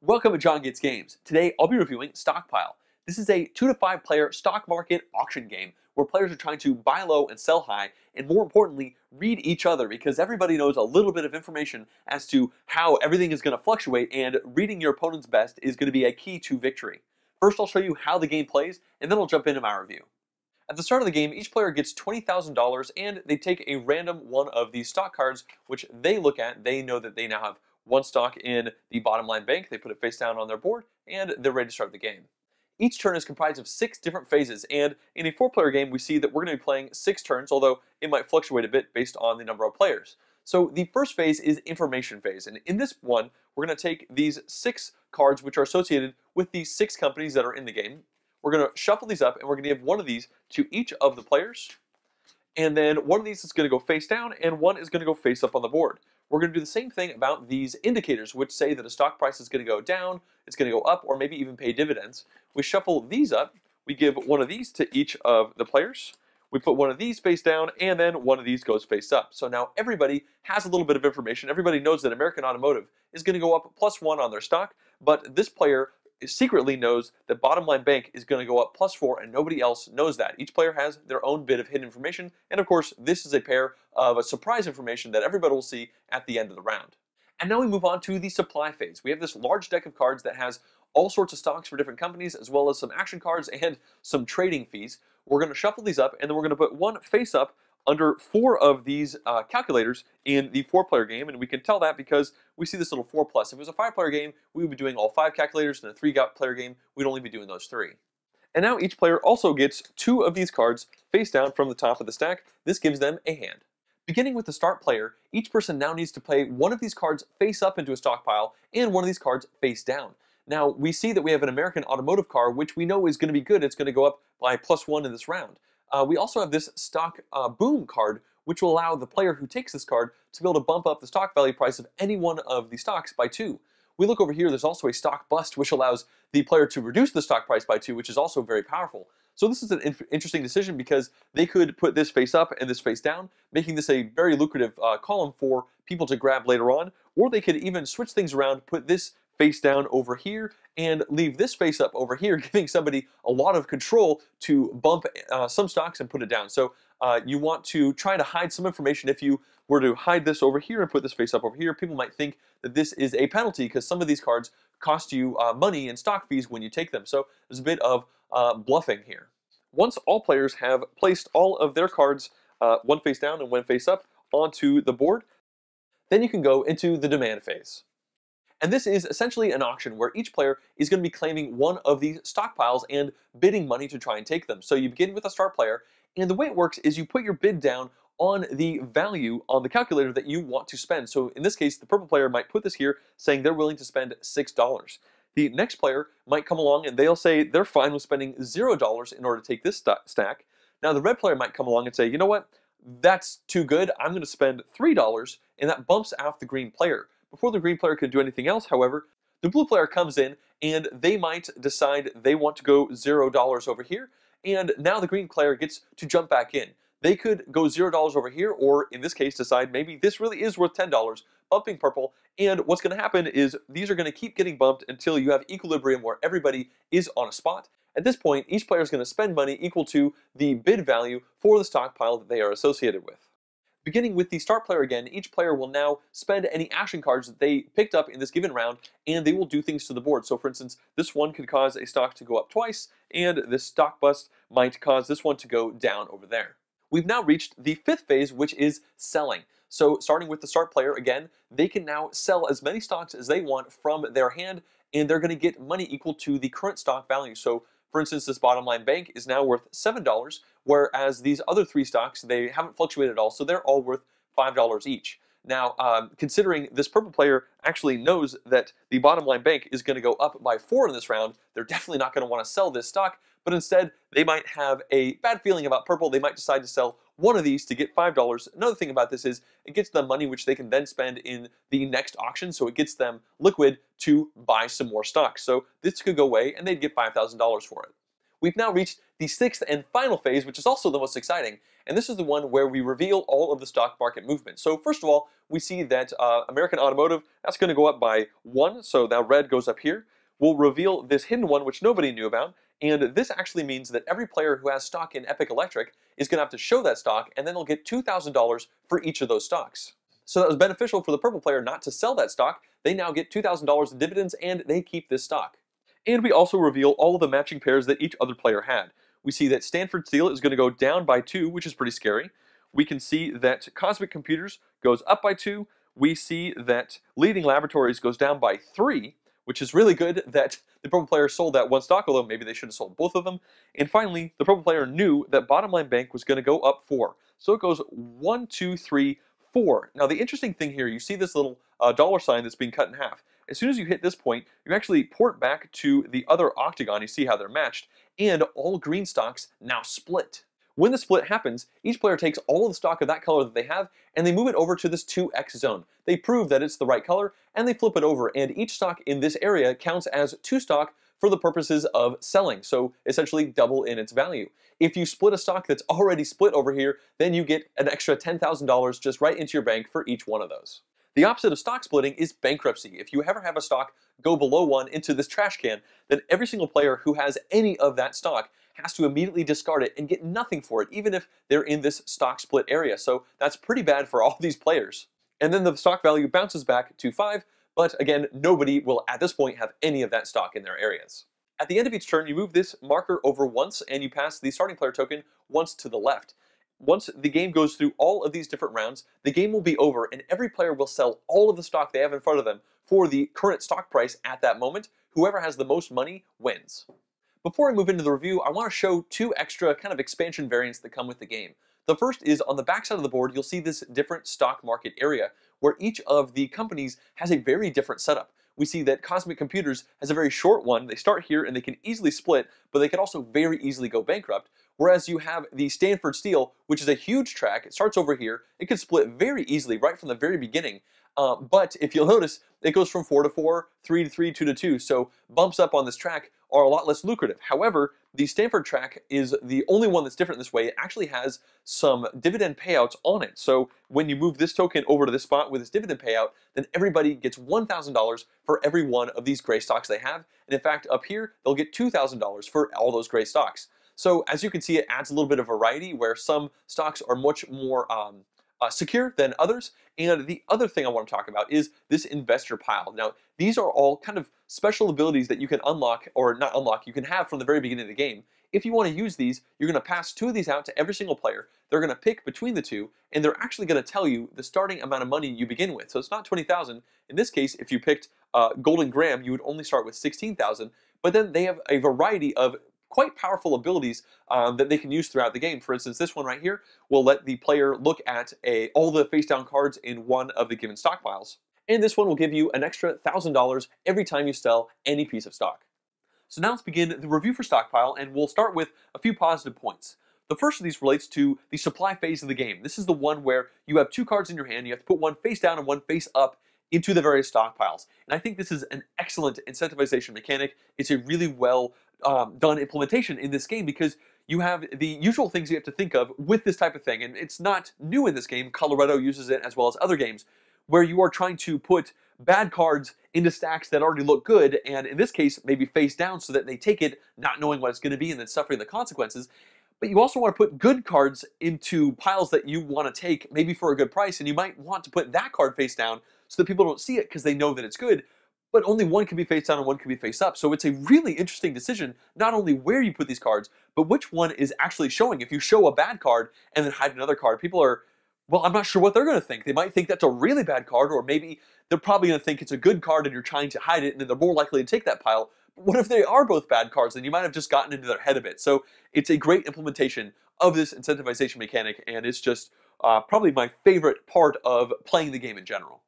Welcome to JonGetsGames. Today I'll be reviewing Stockpile. This is a 2 to 5 player stock market auction game where players are trying to buy low and sell high, and more importantly, read each other, because everybody knows a little bit of information as to how everything is going to fluctuate, and reading your opponent's best is going to be a key to victory. First, I'll show you how the game plays, and then I'll jump into my review. At the start of the game, each player gets $20,000, and they take a random one of these stock cards, which they look at. They know that they now have one stock in the bottom line bank. They put it face down on their board, and they're ready to start the game. Each turn is comprised of 6 different phases, and in a 4-player game, we see that we're going to be playing 6 turns, although it might fluctuate a bit based on the number of players. So the first phase is information phase, and in this one, we're going to take these 6 cards which are associated with the 6 companies that are in the game. We're going to shuffle these up, and we're going to give one of these to each of the players, and then one of these is going to go face down, and one is going to go face up on the board. We're going to do the same thing about these indicators, which say that a stock price is going to go down, it's going to go up, or maybe even pay dividends. We shuffle these up, we give one of these to each of the players, we put one of these face down, and then one of these goes face up. So now everybody has a little bit of information. Everybody knows that American Automotive is going to go up +1 on their stock, but this player secretly knows that bottom line bank is going to go up +4, and nobody else knows that. Each player has their own bit of hidden information, and of course this is a pair of a surprise information that everybody will see at the end of the round. And now we move on to the supply phase. We have this large deck of cards that has all sorts of stocks for different companies, as well as some action cards and some trading fees. We're going to shuffle these up, and then we're going to put one face up under 4 of these calculators in the 4-player game, and we can tell that because we see this little 4+. If it was a 5-player game, we would be doing all 5 calculators. In a 3-player game, we'd only be doing those 3. And now each player also gets 2 of these cards face down from the top of the stack. This gives them a hand. Beginning with the start player, each person now needs to play one of these cards face up into a stockpile and one of these cards face down. Now, we see that we have an American Automotive car, which we know is going to be good. It's going to go up by +1 in this round. We also have this stock boom card, which will allow the player who takes this card to be able to bump up the stock value price of any one of the stocks by 2. We look over here, there's also a stock bust, which allows the player to reduce the stock price by 2, which is also very powerful. So this is an interesting decision because they could put this face up and this face down, making this a very lucrative column for people to grab later on, or they could even switch things around, put this face down over here, and leave this face up over here, giving somebody a lot of control to bump some stocks and put it down. So you want to try to hide some information. If you were to hide this over here and put this face up over here, people might think that this is a penalty because some of these cards cost you money in stock fees when you take them. So there's a bit of bluffing here. Once all players have placed all of their cards, one face down and one face up, onto the board, then you can go into the demand phase. And this is essentially an auction where each player is going to be claiming one of these stockpiles and bidding money to try and take them. So you begin with a start player, and the way it works is you put your bid down on the value on the calculator that you want to spend. So in this case, the purple player might put this here saying they're willing to spend $6. The next player might come along and they'll say they're fine with spending $0 in order to take this stack. Now the red player might come along and say, you know what, that's too good, I'm going to spend $3, and that bumps out the green player. Before the green player can do anything else, however, the blue player comes in and they might decide they want to go $0 over here, and now the green player gets to jump back in. They could go $0 over here, or in this case decide maybe this really is worth $10, bumping purple, and what's going to happen is these are going to keep getting bumped until you have equilibrium where everybody is on a spot. At this point, each player is going to spend money equal to the bid value for the stockpile that they are associated with. Beginning with the start player again, each player will now spend any action cards that they picked up in this given round, and they will do things to the board. So for instance, this one could cause a stock to go up twice, and this stock bust might cause this one to go down over there. We've now reached the 5th phase, which is selling. So starting with the start player again, they can now sell as many stocks as they want from their hand, and they're going to get money equal to the current stock value. So for instance, this bottom line bank is now worth $7, whereas these other 3 stocks, they haven't fluctuated at all, so they're all worth $5 each. Now, considering this purple player actually knows that the bottom line bank is going to go up by 4 in this round, they're definitely not going to want to sell this stock, but instead they might have a bad feeling about purple. They might decide to sell one of these to get $5. Another thing about this is it gets them money which they can then spend in the next auction, so it gets them liquid to buy some more stocks. So this could go away and they'd get $5,000 for it. we've now reached the 6th and final phase, which is also the most exciting, and this is the one where we reveal all of the stock market movement. So first of all, we see that American Automotive, that's going to go up by 1, so now red goes up here. We'll reveal this hidden one, which nobody knew about, and this actually means that every player who has stock in Epic Electric is going to have to show that stock, and then they'll get $2,000 for each of those stocks. So that was beneficial for the purple player not to sell that stock. They now get $2,000 in dividends, and they keep this stock. And we also reveal all of the matching pairs that each other player had. We see that Stanford Steel is going to go down by 2, which is pretty scary. We can see that Cosmic Computers goes up by 2. We see that Leading Laboratories goes down by 3, which is really good that the purple player sold that one stock, although maybe they should have sold both of them. And finally, the purple player knew that Bottom Line Bank was going to go up 4. So it goes 1, 2, 3, 4. Now the interesting thing here, you see this little dollar sign that's being cut in half. As soon as you hit this point, you actually port back to the other octagon. You see how they're matched, and all green stocks now split. When the split happens, each player takes all of the stock of that color that they have, and they move it over to this 2x zone. They prove that it's the right color, and they flip it over, and each stock in this area counts as 2 stock for the purposes of selling, so essentially double in its value. If you split a stock that's already split over here, then you get an extra $10,000 just right into your bank for each one of those. The opposite of stock splitting is bankruptcy. If you ever have a stock go below 1 into this trash can, then every single player who has any of that stock has to immediately discard it and get nothing for it, even if they're in this stock split area. So that's pretty bad for all these players. And then the stock value bounces back to 5, but again, nobody will at this point have any of that stock in their areas. At the end of each turn, you move this marker over once, and you pass the starting player token once to the left. Once the game goes through all of these different rounds, the game will be over, and every player will sell all of the stock they have in front of them for the current stock price at that moment. Whoever has the most money wins. Before I move into the review, I want to show 2 extra kind of expansion variants that come with the game. The first is on the back side of the board, you'll see this different stock market area where each of the companies has a very different setup. We see that Cosmic Computers has a very short one. They start here and they can easily split, but they can also very easily go bankrupt. Whereas you have the Stanford Steel, which is a huge track. It starts over here. It can split very easily right from the very beginning. But if you'll notice, it goes from 4 to 4, 3 to 3, 2 to 2. So bumps up on this track are a lot less lucrative. However, the Stanford track is the only one that's different this way. It actually has some dividend payouts on it. So when you move this token over to this spot with its dividend payout, then everybody gets $1,000 for every one of these gray stocks they have. And in fact, up here, they'll get $2,000 for all those gray stocks. So as you can see, it adds a little bit of variety where some stocks are much more secure than others. And the other thing I want to talk about is this investor pile. Now, these are all kind of special abilities that you can unlock, or not unlock, you can have from the very beginning of the game. If you want to use these, you're going to pass 2 of these out to every single player. They're going to pick between the 2, and they're actually going to tell you the starting amount of money you begin with. So it's not 20,000. In this case, if you picked Golden Graham, you would only start with 16,000. But then they have a variety of quite powerful abilities that they can use throughout the game. For instance, this one right here will let the player look at all the face-down cards in one of the given stockpiles. And this one will give you an extra $1,000 every time you sell any piece of stock. So now let's begin the review for Stockpile, and we'll start with a few positive points. The first of these relates to the supply phase of the game. This is the one where you have 2 cards in your hand, you have to put one face down and one face up into the various stockpiles. And I think this is an excellent incentivization mechanic. It's a really well done implementation in this game because you have the usual things you have to think of with this type of thing. And it's not new in this game. Colorado uses it as well as other games where you are trying to put bad cards into stacks that already look good, and in this case, maybe face down so that they take it not knowing what it's going to be and then suffering the consequences. But you also want to put good cards into piles that you want to take, maybe for a good price, and you might want to put that card face down so that people don't see it because they know that it's good, but only one can be face down and one can be face up. So it's a really interesting decision, not only where you put these cards, but which one is actually showing. If you show a bad card and then hide another card, people are, well, I'm not sure what they're going to think. They might think that's a really bad card, or maybe they're probably going to think it's a good card and you're trying to hide it, and then they're more likely to take that pile. But what if they are both bad cards? Then you might have just gotten into their head a bit. So it's a great implementation of this incentivization mechanic, and it's just probably my favorite part of playing the game in general.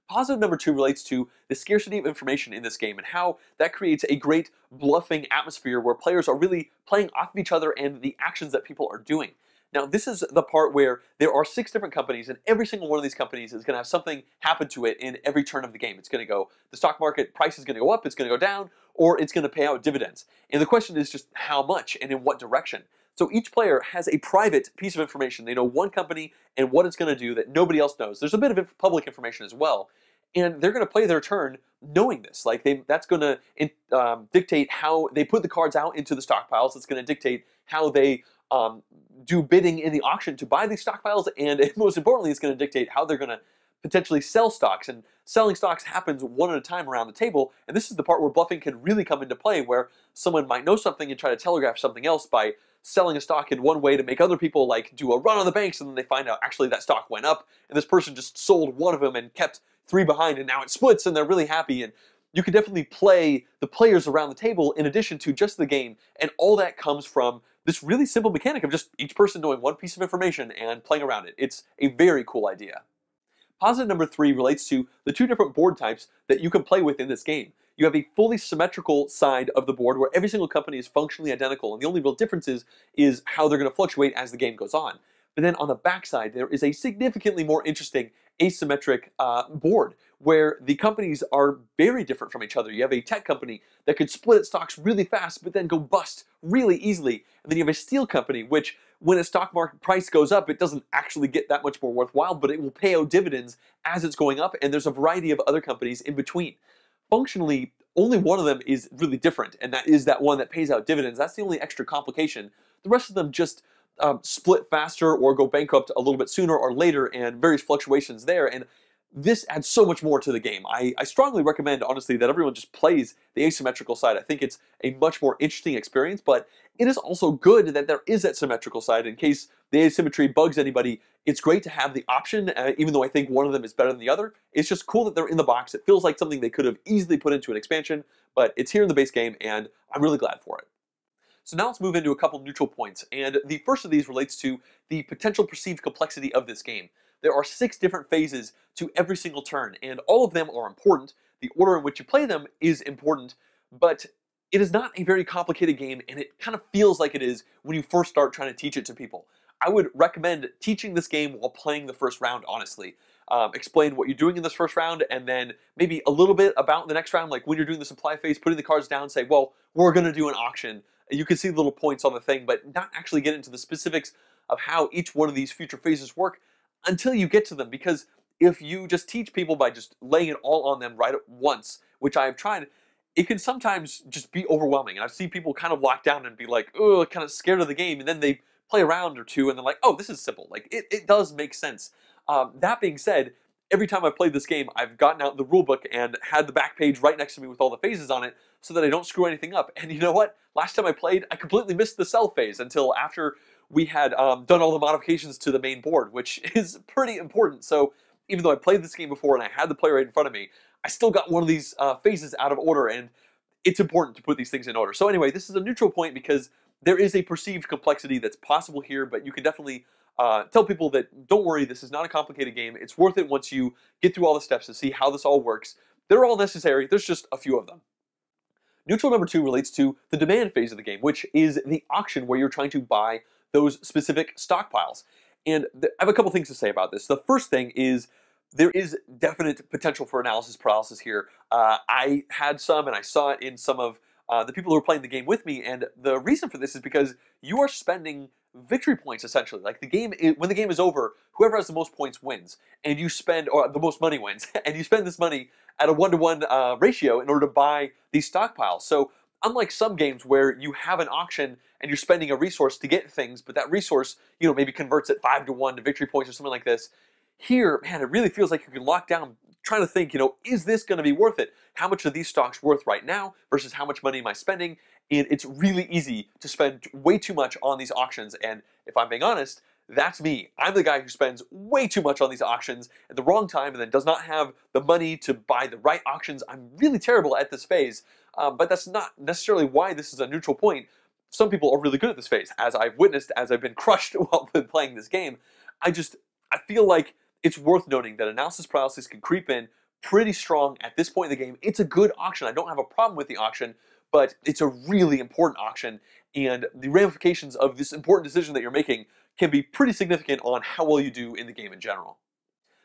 Positive number 2 relates to the scarcity of information in this game and how that creates a great bluffing atmosphere where players are really playing off of each other and the actions that people are doing. Now, this is the part where there are 6 different companies, and every single one of these companies is going to have something happen to it in every turn of the game. It's going to go, the stock market price is going to go up, it's going to go down, or it's going to pay out dividends. And the question is just how much and in what direction. So each player has a private piece of information. They know one company and what it's going to do that nobody else knows. There's a bit of public information as well. And they're going to play their turn knowing this. Like that's going to dictate how they put the cards out into the stockpiles. It's going to dictate how they do bidding in the auction to buy these stockpiles. And most importantly, it's going to dictate how they're going to potentially sell stocks. And selling stocks happens one at a time around the table. And this is the part where bluffing can really come into play, where someone might know something and try to telegraph something else by selling a stock in one way to make other people like do a run on the banks, and then they find out actually that stock went up, and this person just sold one of them and kept 3 behind, and now it splits and they're really happy. And you can definitely play the players around the table in addition to just the game, and all that comes from this really simple mechanic of just each person knowing one piece of information and playing around it. It's a very cool idea. Positive number 3 relates to the 2 different board types that you can play with in this game. You have a fully symmetrical side of the board where every single company is functionally identical, and the only real difference is how they're going to fluctuate as the game goes on. But then on the back side, there is a significantly more interesting asymmetric board where the companies are very different from each other. You have a tech company that could split its stocks really fast but then go bust really easily. And then you have a steel company which, when a stock market price goes up, it doesn't actually get that much more worthwhile, but it will pay out dividends as it's going up, and there's a variety of other companies in between. Functionally, only one of them is really different, and that is that one that pays out dividends. That's the only extra complication. The rest of them just split faster or go bankrupt a little bit sooner or later, and various fluctuations there. And this adds so much more to the game. I strongly recommend, honestly, that everyone just plays the asymmetrical side. I think it's a much more interesting experience, but it is also good that there is that symmetrical side. In case the asymmetry bugs anybody, it's great to have the option, even though I think one of them is better than the other. It's just cool that they're in the box. It feels like something they could have easily put into an expansion, but it's here in the base game, and I'm really glad for it. So now let's move into a couple neutral points, and the first of these relates to the potential perceived complexity of this game. There are 6 different phases to every single turn, and all of them are important. The order in which you play them is important, but it is not a very complicated game, and it kind of feels like it is when you first start trying to teach it to people. I would recommend teaching this game while playing the first round, honestly. Explain what you're doing in this first round, and then maybe a little bit about the next round, like when you're doing the supply phase, putting the cards down, say, well, we're going to do an auction. You can see the little points on the thing, but not actually get into the specifics of how each one of these future phases work until you get to them. Because if you just teach people by just laying it all on them right at once, which I have tried, it can sometimes just be overwhelming. And I've seen people kind of lock down and be like, oh, kind of scared of the game, and then they play a round or two and they're like, oh, this is simple. Like, it does make sense. That being said, every time I've played this game, I've gotten out the rulebook and had the back page right next to me with all the phases on it so that I don't screw anything up. And you know what? Last time I played, I completely missed the sell phase until after we had done all the modifications to the main board, which is pretty important. So even though I played this game before and I had the player right in front of me, I still got one of these phases out of order, and it's important to put these things in order. So anyway, this is a neutral point because there is a perceived complexity that's possible here, but you can definitely tell people that don't worry, this is not a complicated game. It's worth it once you get through all the steps to see how this all works. They're all necessary. There's just a few of them. Neutral number 2 relates to the demand phase of the game, which is the auction where you're trying to buy those specific stockpiles. And I have a couple things to say about this. The first thing is there is definite potential for analysis paralysis here. I had some, and I saw it in some of the people who are playing the game with me, and the reason for this is because you are spending victory points, essentially. Like the game, when the game is over, whoever has the most points wins, and you spend, or the most money wins, and you spend this money at a 1-to-1 ratio in order to buy these stockpiles. So unlike some games where you have an auction and you're spending a resource to get things, but that resource, you know, maybe converts at 5-to-1 to victory points or something like this, here, man, it really feels like you can lock down trying to think, you know, is this going to be worth it? How much are these stocks worth right now versus how much money am I spending? And it's really easy to spend way too much on these auctions. And if I'm being honest, that's me. I'm the guy who spends way too much on these auctions at the wrong time and then does not have the money to buy the right auctions. I'm really terrible at this phase, but that's not necessarily why this is a neutral point. Some people are really good at this phase, as I've witnessed, as I've been crushed while playing this game. I feel like it's worth noting that analysis paralysis can creep in pretty strong at this point in the game. It's a good auction. I don't have a problem with the auction, but it's a really important auction, and the ramifications of this important decision that you're making can be pretty significant on how well you do in the game in general.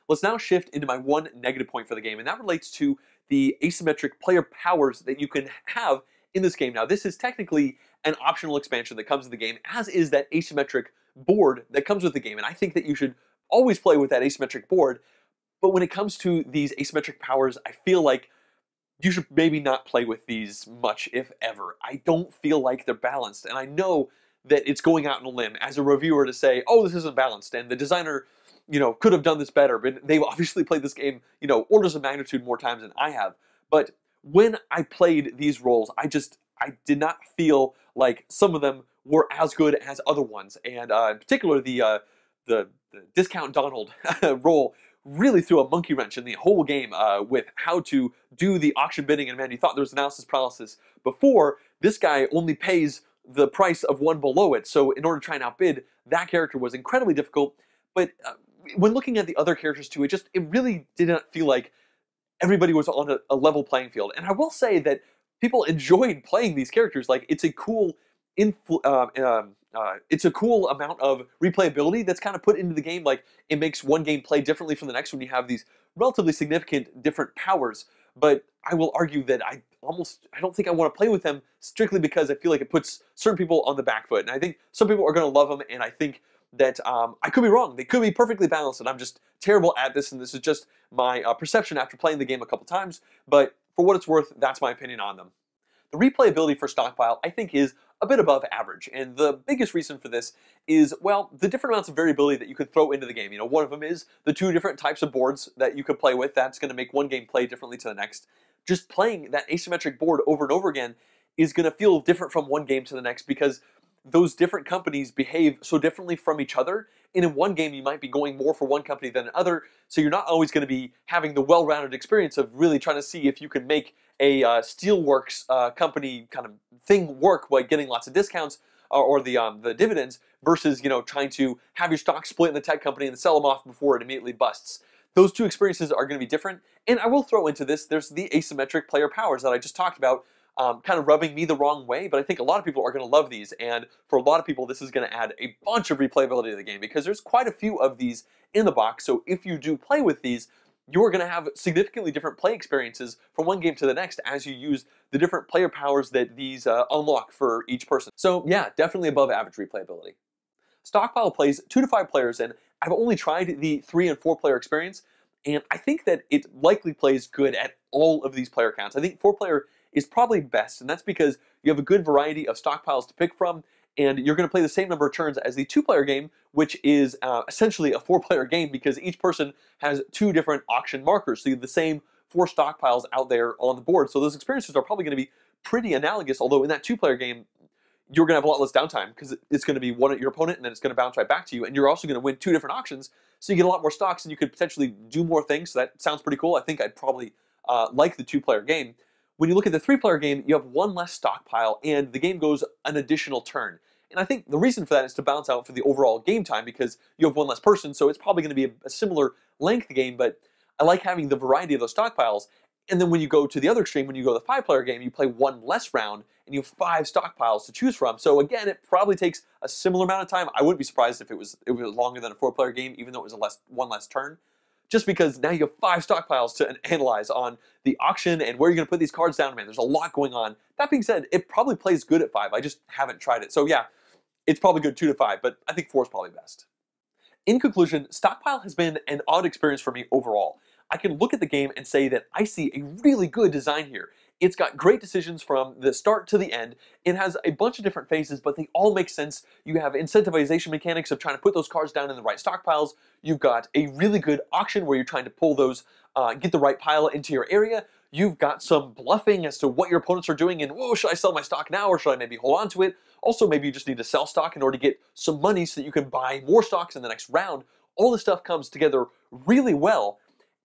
Let's now shift into my one negative point for the game, and that relates to the asymmetric player powers that you can have in this game. Now, this is technically an optional expansion that comes with the game, as is that asymmetric board that comes with the game. And I think that you should always play with that asymmetric board. But when it comes to these asymmetric powers, I feel like you should maybe not play with these much, if ever. I don't feel like they're balanced. And I know that it's going out on a limb as a reviewer to say, oh, this isn't balanced, and the designer, could have done this better, but they've obviously played this game, orders of magnitude more times than I have. But when I played these roles, I did not feel like some of them were as good as other ones. And in particular, the Discount Donald role really threw a monkey wrench in the whole game with how to do the auction bidding. And man, you thought there was analysis paralysis before. This guy only pays the price of one below it. So in order to try and outbid, that character was incredibly difficult. But when looking at the other characters too, it really did not feel like everybody was on a level playing field. And I will say that people enjoyed playing these characters. Like, it's a cool it's a cool amount of replayability that's kind of put into the game. Like, it makes one game play differently from the next when you have these relatively significant different powers. But I will argue that I don't think I want to play with them strictly because I feel like it puts certain people on the back foot. And I think some people are going to love them, and I think that I could be wrong. They could be perfectly balanced, and I'm just terrible at this, and this is just my perception after playing the game a couple times. But for what it's worth, that's my opinion on them. The replayability for Stockpile, I think, is a bit above average, and the biggest reason for this is, well, the different amounts of variability that you could throw into the game. One of them is the two different types of boards that you could play with. That's going to make one game play differently to the next. Just playing that asymmetric board over and over again is going to feel different from one game to the next because those different companies behave so differently from each other. And in one game, you might be going more for one company than another, so you're not always going to be having the well-rounded experience of really trying to see if you can make a Steelworks company kind of thing work by getting lots of discounts or the dividends versus trying to have your stock split in the tech company and sell them off before it immediately busts. Those two experiences are going to be different. And I will throw into this, there's the asymmetric player powers that I just talked about, kind of rubbing me the wrong way, but I think a lot of people are going to love these, and for a lot of people this is going to add a bunch of replayability to the game because there's quite a few of these in the box. So if you do play with these, you're going to have significantly different play experiences from one game to the next as you use the different player powers that these unlock for each person. So yeah, definitely above average replayability. Stockpile plays 2 to 5 players, and I've only tried the 3 and 4 player experience, and I think that it likely plays good at all of these player counts. I think 4 player is probably best, and that's because you have a good variety of stockpiles to pick from, and you're going to play the same number of turns as the 2-player game, which is essentially a 4-player game because each person has 2 different auction markers, so you have the same 4 stockpiles out there on the board. So those experiences are probably going to be pretty analogous, although in that 2-player game, you're going to have a lot less downtime because it's going to be one at your opponent and then it's going to bounce right back to you, and you're also going to win 2 different auctions, so you get a lot more stocks and you could potentially do more things. So that sounds pretty cool. I think I'd probably like the 2-player game. When you look at the 3-player game, you have 1 less stockpile, and the game goes an additional turn. And I think the reason for that is to balance out for the overall game time because you have 1 less person, so it's probably going to be a similar length game, but I like having the variety of those stockpiles. And then when you go to the other extreme, when you go to the 5-player game, you play 1 less round, and you have 5 stockpiles to choose from. So again, it probably takes a similar amount of time. I wouldn't be surprised if it was longer than a 4-player game, even though it was 1 less turn. Just because now you have 5 stockpiles to analyze on the auction and where you're going to put these cards down. Man, there's a lot going on. That being said, it probably plays good at 5. I just haven't tried it. So yeah, it's probably good 2 to 5, but I think 4 is probably best. In conclusion, Stockpile has been an odd experience for me overall. I can look at the game and say that I see a really good design here. It's got great decisions from the start to the end. It has a bunch of different phases, but they all make sense. You have incentivization mechanics of trying to put those cards down in the right stockpiles. You've got a really good auction where you're trying to pull those, get the right pile into your area. You've got some bluffing as to what your opponents are doing and, whoa, should I sell my stock now or should I maybe hold on to it? Also, maybe you just need to sell stock in order to get some money so that you can buy more stocks in the next round. All this stuff comes together really well.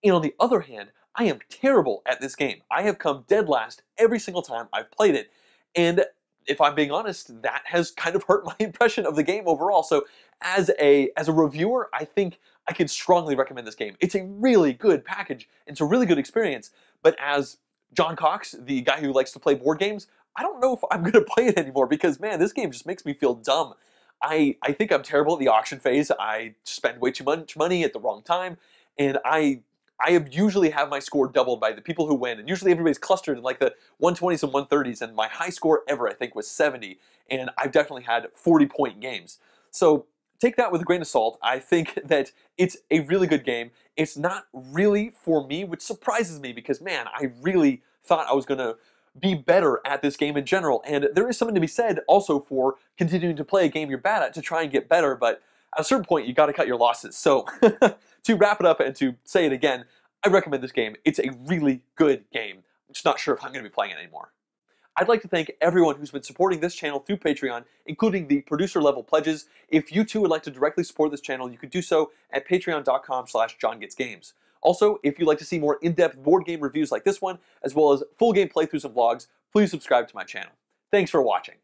And on the other hand, I am terrible at this game. I have come dead last every single time I've played it. And if I'm being honest, that has kind of hurt my impression of the game overall. So as a reviewer, I think I could strongly recommend this game. It's a really good package. It's a really good experience. But as John Cox, the guy who likes to play board games, I don't know if I'm going to play it anymore because, man, this game just makes me feel dumb. I think I'm terrible at the auction phase. I spend way too much money at the wrong time. And I I usually have my score doubled by the people who win, and usually everybody's clustered in like the 120s and 130s, and my high score ever, I think, was 70, and I've definitely had 40-point games. So take that with a grain of salt. I think that it's a really good game. It's not really for me, which surprises me because, man, I really thought I was going to be better at this game in general, and there is something to be said also for continuing to play a game you're bad at to try and get better, but at a certain point, you got to cut your losses. So to wrap it up and to say it again, I recommend this game. It's a really good game. I'm just not sure if I'm going to be playing it anymore. I'd like to thank everyone who's been supporting this channel through Patreon, including the producer level pledges. If you too would like to directly support this channel, you could do so at patreon.com/JonGetsGames. Also, if you'd like to see more in-depth board game reviews like this one, as well as full game playthroughs and vlogs, please subscribe to my channel. Thanks for watching.